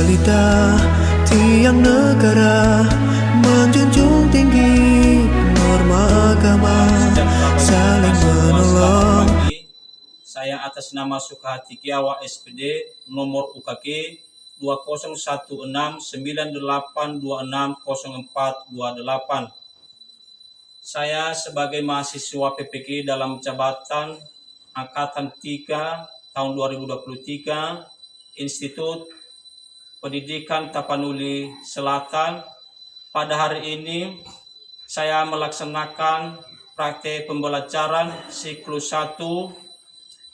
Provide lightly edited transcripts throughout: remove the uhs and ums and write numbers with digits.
realita tiang negara menjunjung tinggi norma agama, saling menolong. Saya atas nama Sukahati Kiawa SPD nomor UKK 201698260428. Saya sebagai mahasiswa PPK dalam jabatan Angkatan 3 tahun 2023 Institut Pendidikan Tapanuli Selatan. Pada hari ini saya melaksanakan praktek pembelajaran siklus 1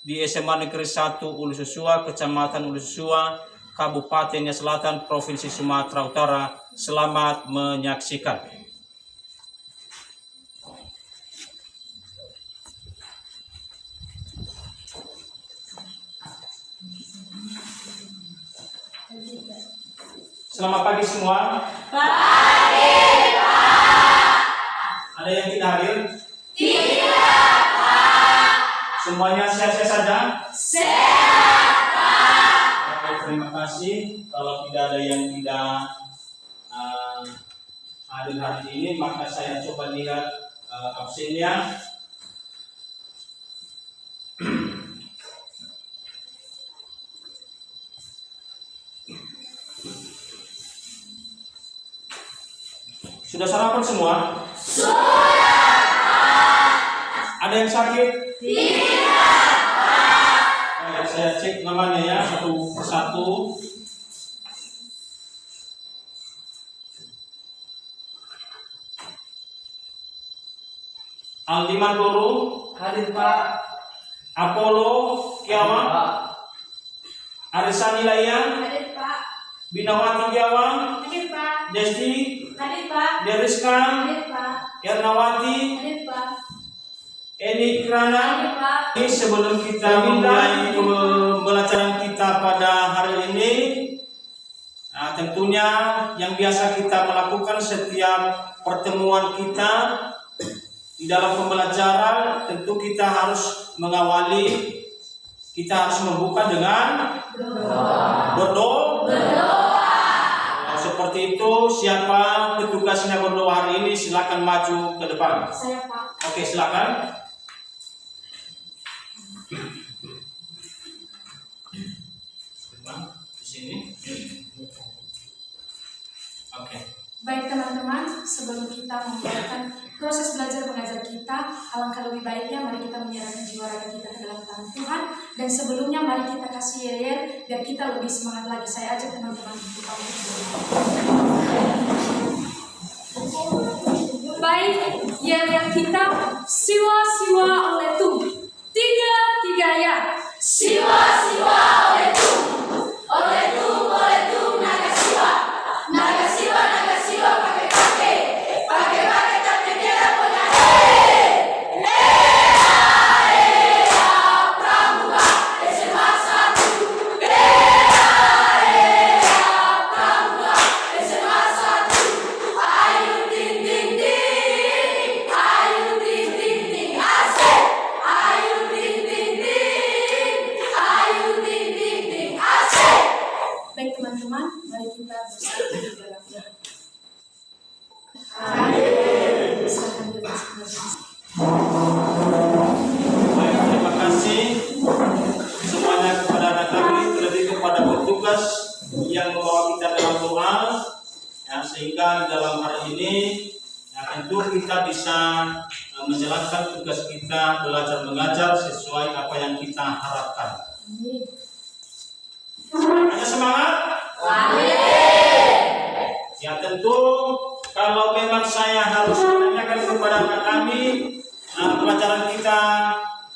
di SMA Negeri 1 Ulu Susua, Kecamatan Ulu Susua, Kabupaten Selatan, Provinsi Sumatera Utara. Selamat menyaksikan. Selamat pagi semua. Pagi, Pak. Ada yang tidak hadir? Tidak, Pak. Semuanya sehat-sehat saja? Sehat, Pak. Oke, terima kasih. Kalau tidak ada yang tidak hadir hari ini, maka saya coba lihat absennya. Sudah sarapan semua? Sudah, Pak. Ada yang sakit? Tidak, Pak. Baik, saya cek namanya ya satu persatu. Aldiman Guru, Hadir Pak. Apollo Kiawa, Pak. Arisani Layan, Hadir, Pak. Binawati Kiawa, Hadir, Pak. Desti, Hadir, Pak. Deriska, Hadir, Pak. Ernawati, Hadir, Pak. Eni Kirana. Hadir, Pak. Ini sebelum kita memulai pembelajaran kita pada hari ini, tentunya yang biasa kita lakukan setiap pertemuan kita di dalam pembelajaran, tentu kita harus mengawali, kita harus membuka dengan berdoa. Nah, seperti itu, siapa petugasnya berdoa hari ini, silakan maju ke depan. Saya, Pak. Oke, silakan. Di sini. Oke. Baik teman-teman, sebelum kita memulai proses belajar mengajar kita, alangkah lebih baiknya mari kita menyerahkan jiwa raga kita ke dalam tangan Tuhan. Dan sebelumnya mari kita kasih yel biar kita lebih semangat lagi. Saya ajak teman-teman untuk baik, yel yang kita siwa-siwa oleh Tuhan. Tiga ya. Siwa-siwa oleh Tuhan. Oleh Tuhan, naga siwa. Naga siwa, pakai-pakai. Pakai-pakai tapi dia punya Pramuka, SMA 1. Pramuka, SMA 1. Ayu ting ting ting. Ayu ting ting ting. Asik. Ayu ting ting ting. Ayu ting ting ting. Asik. Baik teman-teman, mari kita bersatu di dalam Tuhan. Amin. Silakan bebas. Baik, terima kasih semuanya kepada anak kami, terlebih kepada petugas yang membawa kita dalam doa, ya, sehingga dalam hari ini ya, tentu kita bisa menjalankan tugas kita belajar mengajar sesuai apa yang kita harapkan. Ada semangat? Ya tentu kalau memang saya harus menanyakan kepada anak kami pelajaran kita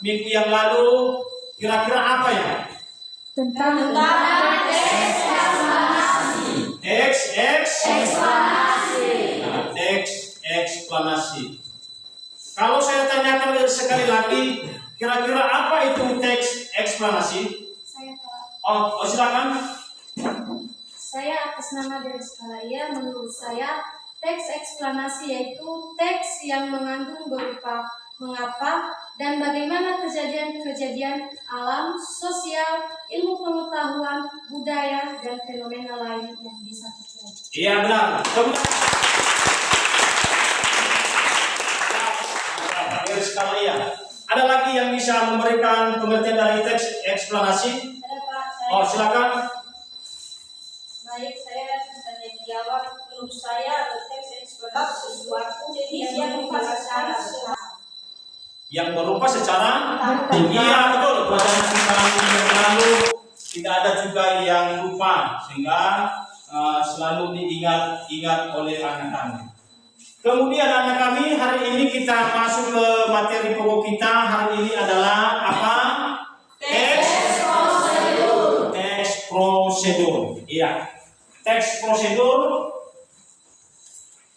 minggu yang lalu kira-kira apa ya? Tentang Teks eksplanasi. Kalau saya tanyakan sekali lagi, kira-kira apa itu teks eksplanasi? saya, Pak. Oh silakan. Saya atas nama Deriska Layan, menurut saya teks eksplanasi yaitu teks yang mengandung berupa mengapa dan bagaimana kejadian-kejadian alam, sosial, ilmu pengetahuan, budaya, dan fenomena lain yang bisa terjadi. Iya benar. Kalau iya, ada lagi yang bisa memberikan pengertian dari teks eksplanasi? Ada Pak, Oh silakan. baik, saya bisa jawab. Menurut saya teks eksplanasi sesuatu yang berupa secara Yang berupa secara iya betul. Pelajaran kita yang lalu tidak ada juga yang lupa sehingga selalu diingat oleh anak kami. Kemudian anak kami hari ini kita masuk ke materi pokok kita. Hari ini adalah apa? Teks prosedur. Iya. Teks prosedur.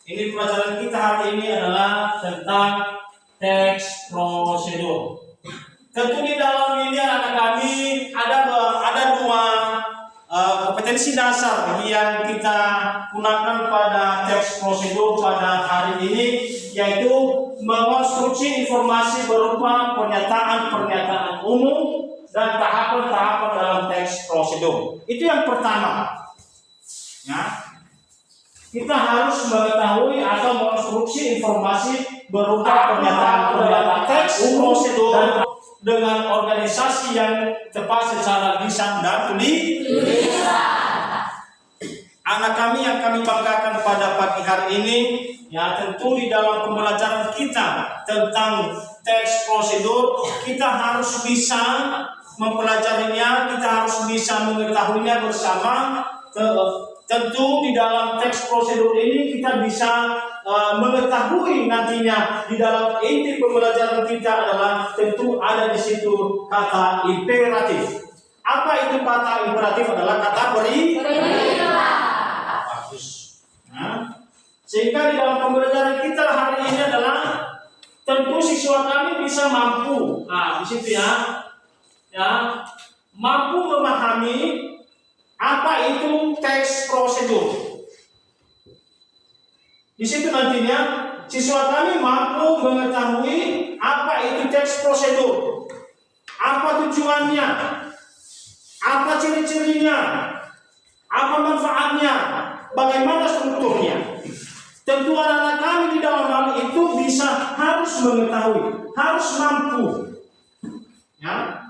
Ini pelajaran kita hari ini adalah tentang teks prosedur. Tentu di dalam ini anak kami ada dua kompetensi dasar yang kita gunakan pada teks prosedur pada hari ini, yaitu mengonstruksi informasi berupa pernyataan-pernyataan umum dan tahapan-tahapan dalam teks prosedur. Itu yang pertama. Ya. Kita harus mengetahui atau mengonstruksi informasi berupa pernyataan-pernyataan teks prosedur dengan organisasi yang tepat secara lisan dan tulisan. Anak kami yang kami banggakan pada pagi hari ini, ya tentu di dalam pembelajaran kita tentang teks prosedur, kita harus bisa mempelajarinya, kita harus bisa mengetahuinya bersama. Tentu di dalam teks prosedur ini kita bisa mengetahui nantinya di dalam inti pembelajaran kita adalah tentu ada di situ kata imperatif. Apa itu kata imperatif? Adalah kata perintah. Bagus. Nah, sehingga di dalam pembelajaran kita hari ini adalah tentu siswa kami bisa mampu. Nah, di situ ya mampu memahami apa itu teks prosedur. Di situ nantinya siswa kami mampu mengetahui apa itu teks prosedur, apa tujuannya, apa ciri-cirinya, apa manfaatnya, bagaimana strukturnya. Tentu anak-anak kami di dalam hal itu harus mengetahui, harus mampu. Ya.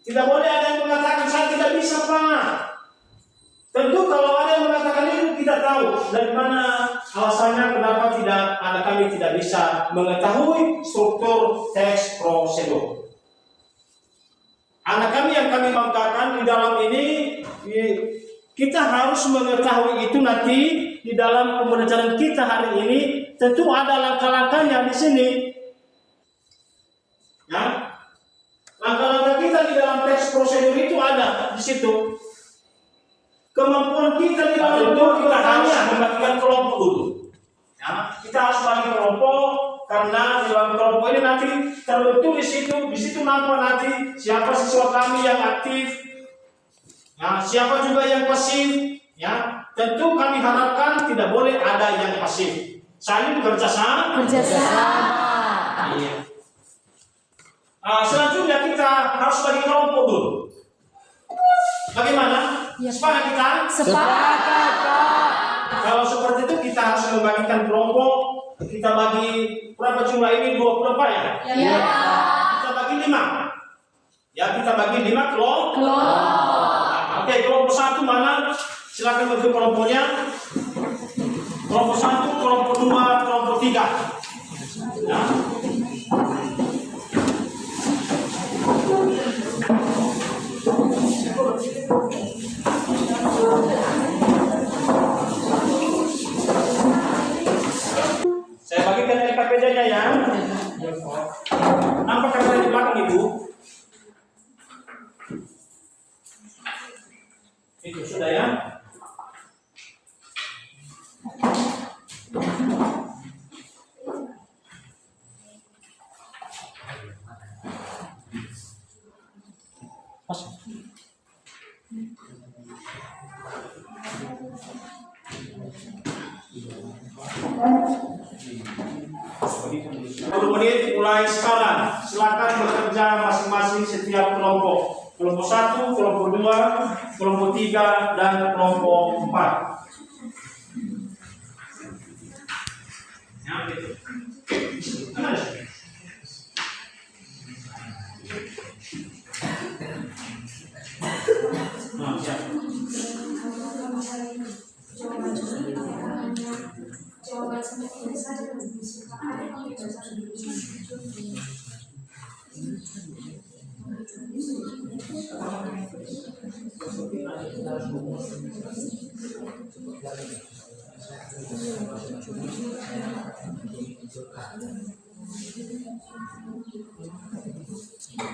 Tidak boleh ada yang mengatakan saya tidak bisa Pak. Tentu kalau ada yang mengatakan itu kita tahu dari mana alasannya kenapa anak kami tidak bisa mengetahui struktur teks prosedur. Anak kami yang kami banggakan di dalam ini kita harus mengetahui itu nanti di dalam pembelajaran kita hari ini. Tentu ada langkah-langkahnya di sini. Ya. Langkah-langkah kita di dalam teks prosedur itu ada di situ. Kemampuan kita di dalam itu kita hanya membagikan kelompok dulu. Ya, kita harus bagi kelompok karena di dalam kelompok ini nanti terbentuk di situ nampak nanti siapa siswa kami yang aktif, ya, siapa juga yang pasif. Ya, tentu kami harapkan tidak boleh ada yang pasif. Saling bekerjasama. Iya. Selanjutnya kita harus bagi kelompok dulu. Bagaimana? Ya, Sepakat kita? Sepakat, Pak. Kalau seperti itu kita harus membagikan kelompok. Kita bagi berapa jumlah ini? 24 ya? Ya. Kita bagi 5. Ya, kita bagi 5 kelompok. Oke, kelompok 1 mana? Silakan bentuk kelompoknya. Kelompok 1, kelompok 2, kelompok 3. Ya. Saya bagikan LKPD-nya ya. Nampak kamera di belakang Ibu? Itu sudah ya. Menit mulai sekarang. Silakan bekerja masing-masing setiap kelompok. Kelompok 1 kelompok 4. Ya, gitu. Nah, siap. Jawaban seperti saja bisa ada yang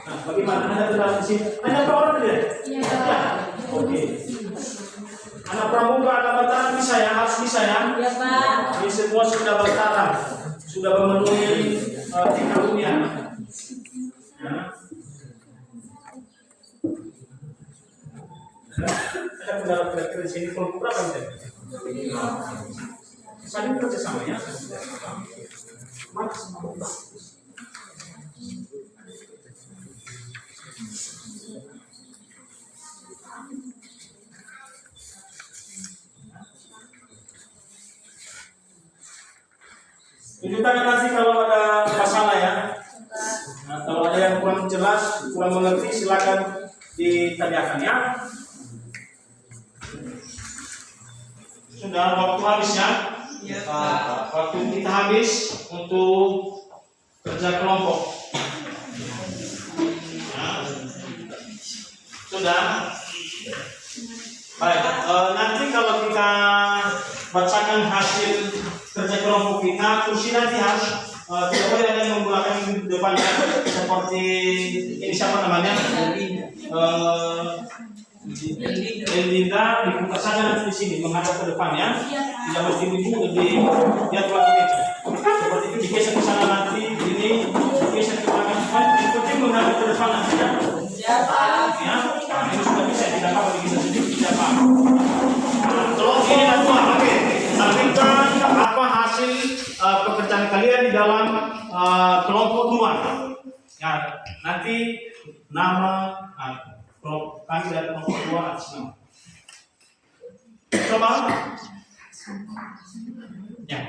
Nah, bagaimana? Ada terdapat di sini? Ada berapa orang tidak? Ya. Oke. Anak pramuka, anak Bataran bisa ya, harus bisa ya. Ya Pak. Ini semua sudah Bataran, sudah memenuhi tingkat dunia. Ya. Ada pendaftar di sini kelompok berapa nih? Saling kerjasama ya. Tunjukkan nanti kalau ada masalah ya. Nah, kalau ada yang kurang jelas, kurang mengerti, silakan ditanyakan ya. Sudah waktu habis ya? Ya. Waktu kita habis untuk kerja kelompok. Nah, sudah. Baik. Nanti kalau kita bacakan hasil kerja kelompok kita, kursi nanti harus tidak boleh ada yang menggunakan depannya seperti ini siapa namanya? Linda dibuka saja nanti di sini menghadap ke depan ya. Tidak mesti dibuka di dia telah meja. Seperti itu digeser ke sana nanti ini digeser ke belakang. Yang penting menghadap ke depan nanti ya. Ya, ini sudah bisa tidak apa digeser sedikit tidak apa. Kalau ini dan dua, oke. Sampaikan apa hasil pekerjaan kalian di dalam kelompok 2. Ya, nanti nama kelompok kami dari kelompok 2 atas nama. Coba. Ya.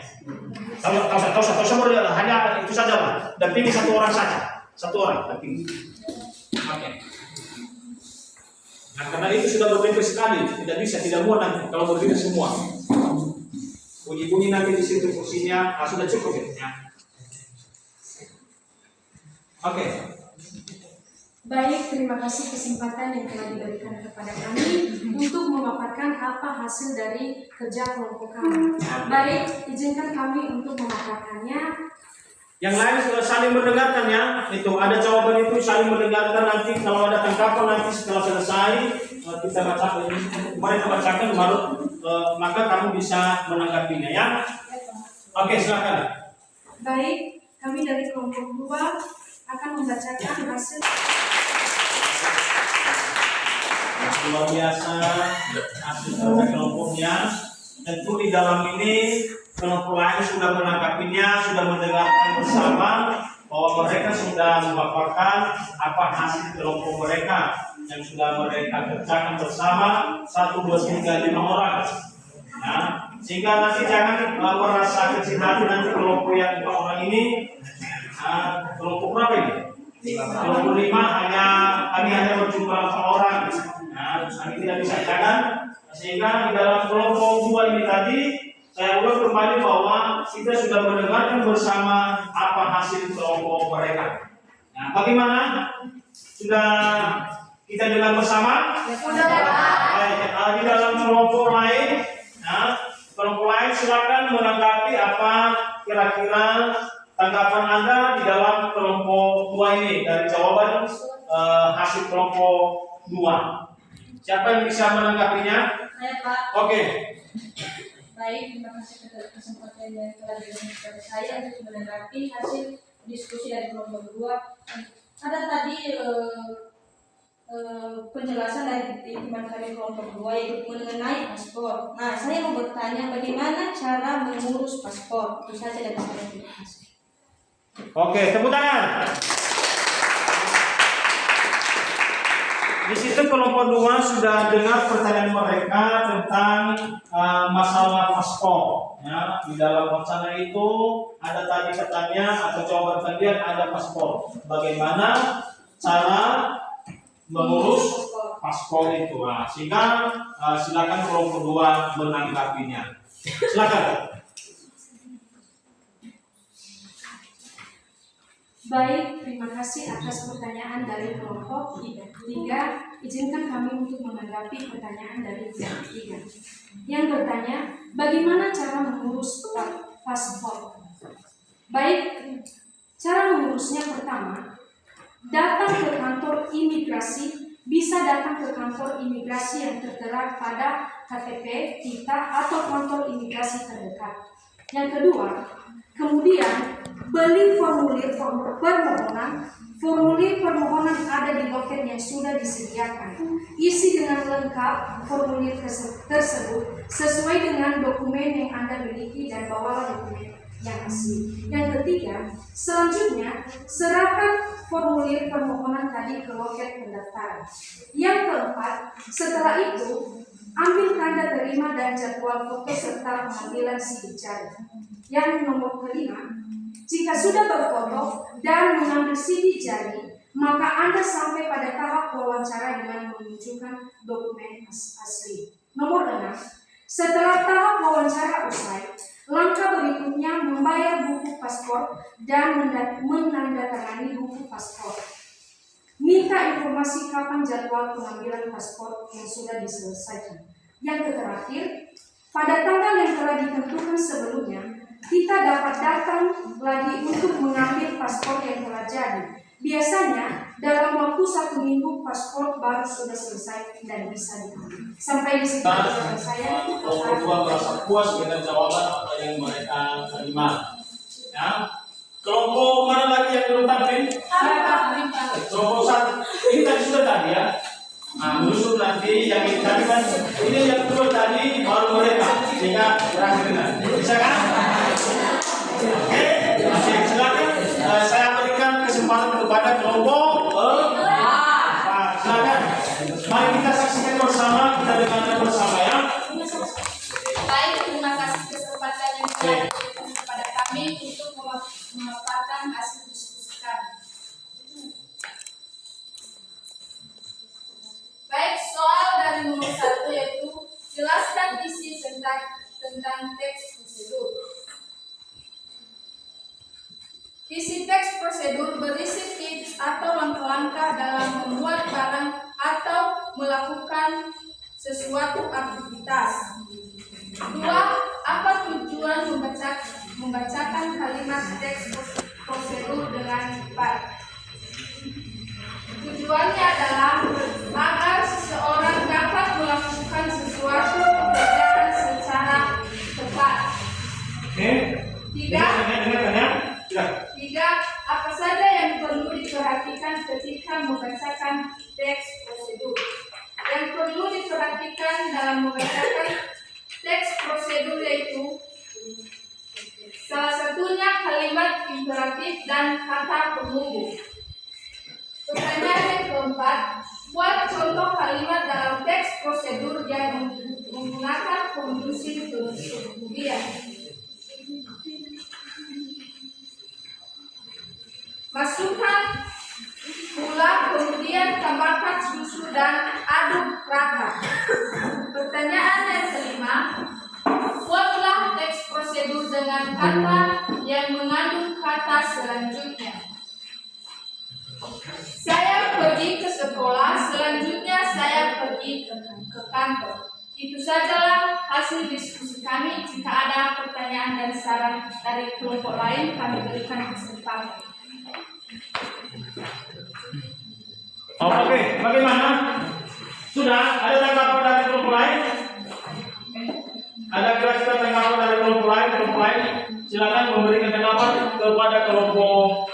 Tahu saja hanya itu saja Pak. Dampingi satu orang saja. Satu orang dampingi. Oke. Nah, karena itu sudah berbeda sekali, tidak bisa, tidak muat nanti kalau berbeda semua. Bunyi-bunyi nanti di situ kursinya sudah cukup ya. Oke. Baik, terima kasih kesempatan yang telah diberikan kepada kami untuk memaparkan apa hasil dari kerja kelompok kami. Baik, izinkan kami untuk memaparkannya. Yang lain sudah saling mendengarkan ya. Itu ada jawaban itu saling mendengarkan nanti kalau ada tanggapan nanti setelah selesai kita bacakan mereka bacakan baru maka kamu bisa menanggapinya ya. Oke, silakan. Baik, kami dari kelompok 2 akan membacakan hasil. Luar biasa hasil kerja kelompoknya. Tentu di dalam ini kelompok lain sudah menanggapinya, sudah mendengarkan bersama bahwa mereka sudah memaparkan apa hasil kelompok mereka yang sudah mereka kerjakan bersama 1, 2, 3, 5 orang. Nah, sehingga nanti jangan merasa kecil hati nanti kelompok yang 5 orang ini. Kelompok berapa ini? Kelompok 5 kami hanya berjumlah 4 orang. Nah, kami tidak bisa jangan. Sehingga di dalam kelompok 2 ini tadi saya ulang kembali bahwa kita sudah mendengarkan bersama apa hasil kelompok mereka. Nah, bagaimana? Sudah kita dengar bersama? Baik, di dalam kelompok lain, kelompok lain silakan menanggapi apa kira-kira tanggapan Anda di dalam kelompok 2 ini dari jawaban hasil kelompok 2. Siapa yang bisa menanggapinya? Saya Pak. Oke. Baik, terima kasih atas kesempatan yang telah diberikan kepada saya untuk menanggapi hasil diskusi dari kelompok 2. Ada tadi penjelasan dari teman kami kelompok 2 yaitu mengenai paspor. Nah, saya mau bertanya bagaimana cara mengurus paspor? Itu saja dari saya. Terima kasih. Oke, tepuk tangan. Di situ kelompok 2 sudah dengar pertanyaan mereka tentang masalah paspor. Ya, di dalam wacana itu ada tadi pertanyaan atau jawaban kalian ada paspor. Bagaimana cara mengurus paspor itu? Nah, sehingga silakan kelompok 2 menanggapinya. Silakan. Baik, terima kasih atas pertanyaan dari kelompok 3. Izinkan kami untuk menanggapi pertanyaan dari kelompok 3 yang bertanya, bagaimana cara mengurus paspor? Baik, cara mengurusnya pertama, datang ke kantor imigrasi, bisa datang ke kantor imigrasi yang tertera pada KTP kita atau kantor imigrasi terdekat. Yang kedua, kemudian beli formulir permohonan. Formulir permohonan ada di loket yang sudah disediakan. Isi dengan lengkap formulir tersebut sesuai dengan dokumen yang Anda miliki dan bawalah dokumen yang asli. Yang ketiga, selanjutnya serahkan formulir permohonan tadi ke loket pendaftaran. Yang keempat, setelah itu ambil tanda terima dan jadwal foto serta pengambilan sidik jari. Yang nomor kelima, jika sudah berfoto dan mengambil sidik jari, maka Anda sampai pada tahap wawancara dengan menunjukkan dokumen asli. Nomor 6, setelah tahap wawancara usai, langkah berikutnya membayar buku paspor dan menandatangani buku paspor. Minta informasi kapan jadwal pengambilan paspor yang sudah diselesaikan. Yang terakhir, pada tanggal yang telah ditentukan sebelumnya, kita dapat datang lagi untuk mengambil paspor yang telah jadi. Biasanya dalam waktu 1 minggu paspor baru sudah selesai dan bisa diambil. Sampai di sini jawaban saya. Kelompok 2 merasa puas dengan jawaban apa yang mereka terima. Ya. Kelompok mana lagi yang belum tampil? Kelompok 1 ini tadi sudah tadi ya. Nah, musuh nanti yang ini tadi kan ini yang kedua tadi baru mereka sehingga berakhir bisa kan? Oke, silakan saya berikan kesempatan kepada kelompok silakan. Mari kita saksikan bersama, kita dengarkan bersama ya. Baik, terima kasih kesempatan yang telah diberikan kepada kami untuk memaparkan hasil diskusi kami. Baik, soal dari nomor 1 yaitu jelaskan isi tentang teks prosedur. Isi teks prosedur berisi tips atau langkah-langkah dalam membuat barang atau melakukan sesuatu aktivitas. 2. Apa tujuan membacakan kalimat teks prosedur dengan baik? Tujuannya adalah agar seseorang dapat melakukan sesuatu pekerjaan secara tepat. Oke. 3. Apa saja yang perlu diperhatikan ketika membacakan teks prosedur? Yang perlu diperhatikan dalam membacakan teks prosedur yaitu salah satunya kalimat imperatif dan kata penghubung. Pertanyaan yang keempat, buat contoh kalimat dalam teks prosedur yang menggunakan konjungsi kemudian. Masukkan gula, kemudian tambahkan susu dan aduk rata. Pertanyaan yang kelima, buatlah teks prosedur dengan kata yang mengandung kata selanjutnya. Saya pergi ke sekolah, selanjutnya saya pergi ke kantor. Itu sajalah hasil diskusi kami. Jika ada pertanyaan dan saran dari kelompok lain, kami berikan kesempatan. Oke, bagaimana? Sudah ada tanggapan dari kelompok lain? Ada kira-kira tanggapan dari kelompok lain? Kelompok lain silakan memberikan tanggapan kepada kelompok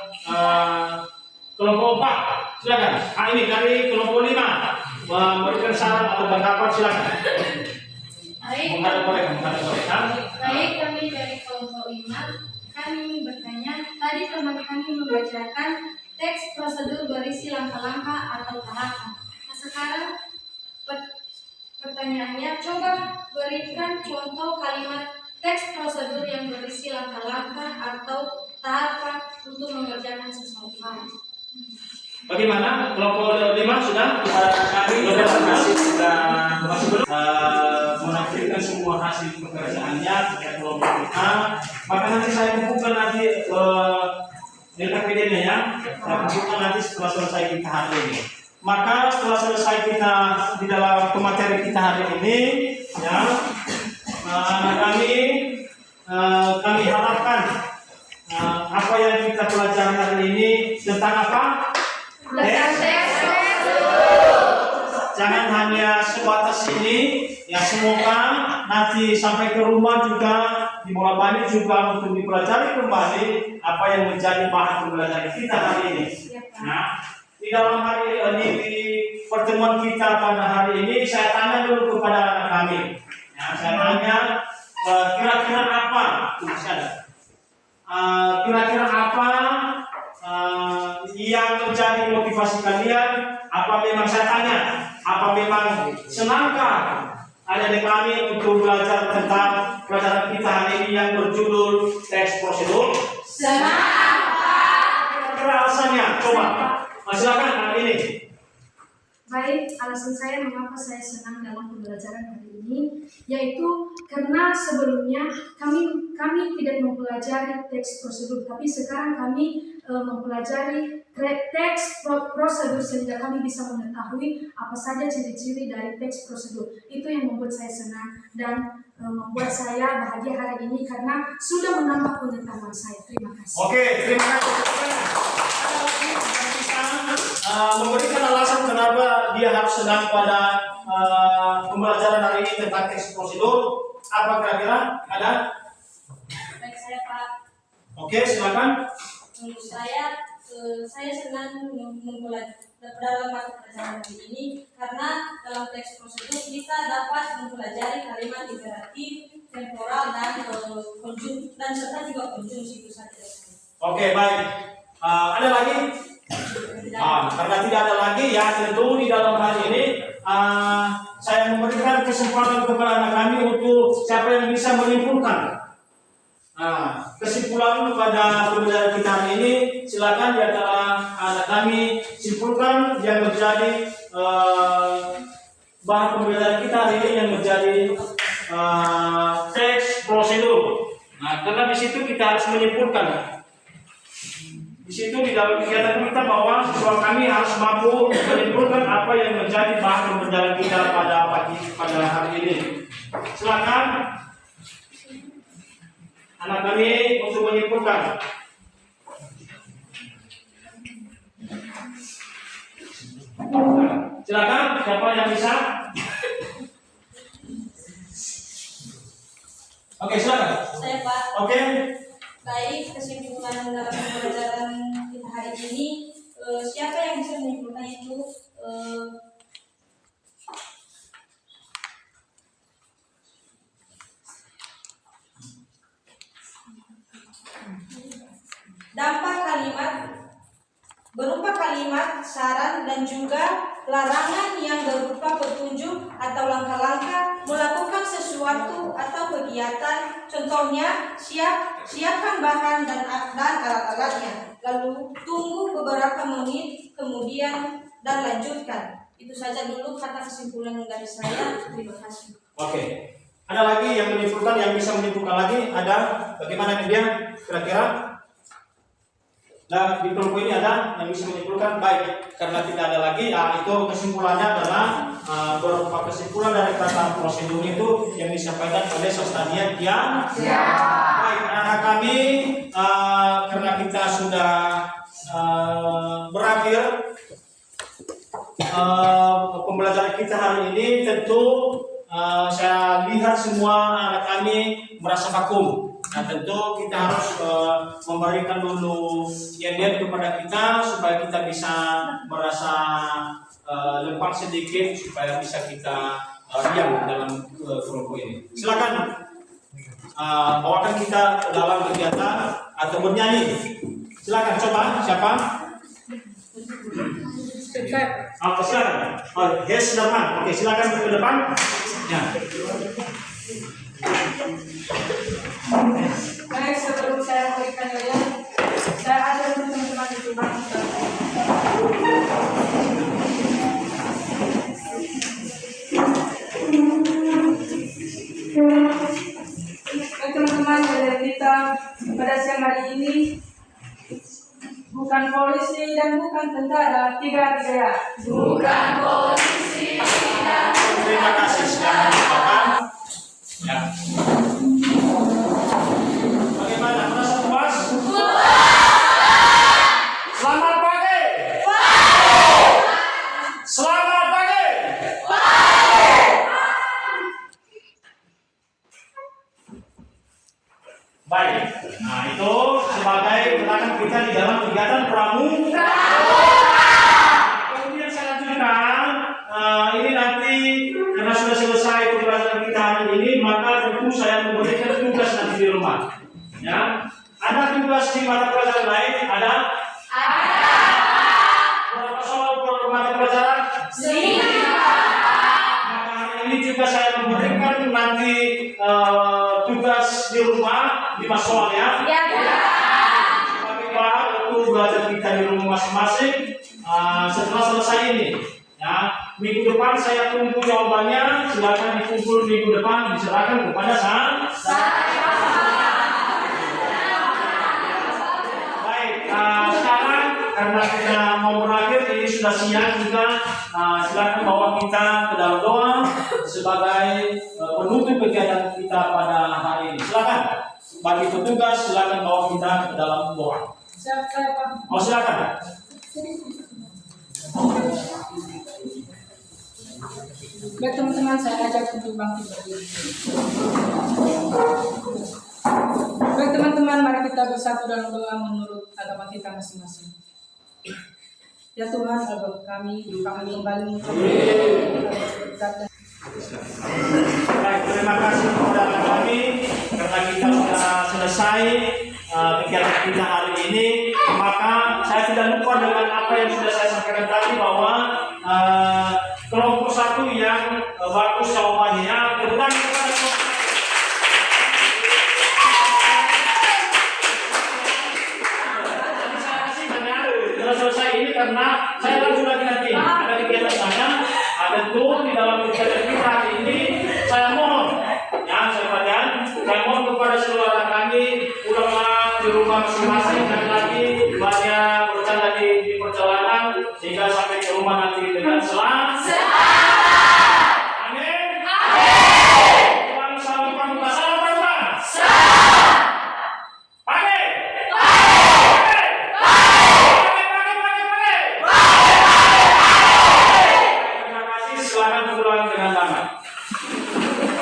4. Silakan. Ini dari kelompok 5 memberikan saran atau tanggapan silakan. Baik, kami dari kelompok 5. Kami bertanya, tadi teman kami membacakan teks prosedur berisi langkah-langkah atau tahapan. sekarang pertanyaannya, coba berikan contoh kalimat teks prosedur yang berisi langkah-langkah atau tahapan untuk mengerjakan sesuatu hal. Bagaimana? Kelompok 5 sudah kami sudah menampilkan semua hasil pekerjaannya terkait kelompok kita. Maka nanti saya kumpulkan nanti LKPD-nya ya. Saya kumpulkan nanti setelah selesai kita hari ini. Maka setelah selesai kita di dalam pemateri kita hari ini, ya, kami harapkan apa yang kita pelajari hari ini tentang apa? Jangan hanya sebatas ini, ya semoga nanti sampai ke rumah juga dibolak-balik juga untuk dipelajari kembali apa yang menjadi bahan pembelajaran kita hari ini. Nah, di dalam hari ini di pertemuan kita pada hari ini saya tanya dulu kepada anak kami. Ya, saya tanya kira-kira apa? Kira-kira apa yang menjadi motivasi kalian? Apa memang saya tanya? Apa memang senangkah adik-adik kami untuk belajar tentang pelajaran kita hari ini yang berjudul teks prosedur? Senang. Kira-kira alasannya? Coba. Silakan hari ini. Baik, alasan saya mengapa saya senang dalam pembelajaran hari ini, yaitu karena sebelumnya kami tidak mempelajari teks prosedur, tapi sekarang kami mempelajari teks prosedur sehingga kami bisa mengetahui apa saja ciri-ciri dari teks prosedur. Itu yang membuat saya senang dan membuat saya bahagia hari ini karena sudah menambah pengetahuan saya. Terima kasih. Oke, terima kasih. Memberikan alasan kenapa dia harus senang pada pembelajaran hari ini tentang teks prosedur. Apa kira-kira? Ada? Baik, saya Pak. Oke, silakan. Menurut saya senang mempelajari dalam mata pelajaran hari ini karena dalam teks prosedur kita dapat mempelajari kalimat imperatif, temporal dan konjung dan serta juga konjungsi itu saja. Oke, baik. Ada lagi? Karena tidak ada lagi, ya tentu di dalam hal ini saya memberikan kesempatan kepada anak kami untuk siapa yang bisa menyimpulkan kesimpulan pada pembelajaran kita hari ini. Silakan di antara anak kami simpulkan yang menjadi bahan pembelajaran kita hari ini yang menjadi teks prosedur. Nah, karena di situ kita harus menyimpulkan. Di situ di dalam kegiatan kita bahwa siswa kami harus mampu menyimpulkan apa yang menjadi bahan pembelajaran kita pada hari ini. Silakan anak kami untuk menyimpulkan. Silakan, siapa yang bisa? Oke, silakan. Saya Pak. Oke. Baik, kesimpulan dalam pembelajaran kita hari ini, siapa yang bisa menyimpulkan itu? Dampak kalimat berupa kalimat, saran, dan juga larangan yang berupa petunjuk atau langkah-langkah melakukan sesuatu atau kegiatan. Contohnya, siapkan bahan dan alat-alatnya, lalu tunggu beberapa menit, kemudian dan lanjutkan. Itu saja dulu kata kesimpulan dari saya. Terima kasih. Oke. Ada lagi yang menyimpulkan, yang bisa menyimpulkan lagi? Ada? Bagaimana dia? Kira-kira? Nah, di kelompok ini ada yang bisa menyimpulkan. Baik, karena tidak ada lagi, itu kesimpulannya adalah berupa kesimpulan dari kata prosedur itu yang disampaikan oleh Sostania Dian. Baik, anak kami, karena kita sudah berakhir pembelajaran kita hari ini, tentu saya lihat semua anak kami merasa vakum. Nah, tentu kita harus memberikan dulu diet kepada kita supaya kita bisa merasa lempar sedikit supaya bisa kita diam dalam kelompok ini. Silakan bawakan kita dalam kegiatan atau bernyanyi. Silakan, coba siapa? Oke, silakan. Oh, yes, Darman. Oke, silakan ke depan. Ya. Baik, sebelum saya memberikan doa, saya ajak teman-teman di rumah untuk baik teman-teman, dari kita pada siang hari ini bukan polisi dan bukan tentara, tiga ya. Bukan polisi dan Terima kasih. Silakan silakan. Ya. Bagaimana? Merasa puas? Selamat pagi. Selamat pagi. Baik. Nah, itu sebagai keterangan kita di dalam kegiatan pramuka. Kemudian saya lanjutkan. Ini nanti karena sudah selesai pembelajaran kita hari ini, maka tentu saya memberikan tugas nanti di rumah. Ya, ada tugas di mata pelajaran lain? Ada? Berapa soal mata pelajaran? Maka hari ini juga saya memberikan nanti tugas di rumah 5 soal ya. Sebagai bahan untuk belajar kita di rumah masing-masing. Setelah selesai ini, ya, minggu depan saya tunggu jawabannya. Silakan dikumpul minggu depan, diserahkan kepada saya. Baik, sekarang karena kita mau berakhir, ini sudah siang juga. Silakan bawa kita ke dalam doa sebagai penutup kegiatan kita pada hari ini. Silakan bagi petugas, silakan bawa kita ke dalam doa. Oh, silakan. Baik teman-teman, saya ajak untuk bangkit berdiri. Baik teman-teman, mari kita bersatu dalam doa menurut agama kita masing-masing. Ya Tuhan, Allah kami kembali Baik, terima kasih kepada kami karena kita sudah selesai kegiatan kita hari ini. Maka saya tidak lupa dengan apa yang sudah saya sampaikan tadi bahwa kelompok satu yang bagus jawabannya, kebetulan kepada selesai ini karena saya langsung lagi nanti ada kegiatan saya. Tentu di dalam kegiatan kita hari ini saya mohon ya saya mohon kepada seluruh kami ulama di rumah masing-masing karena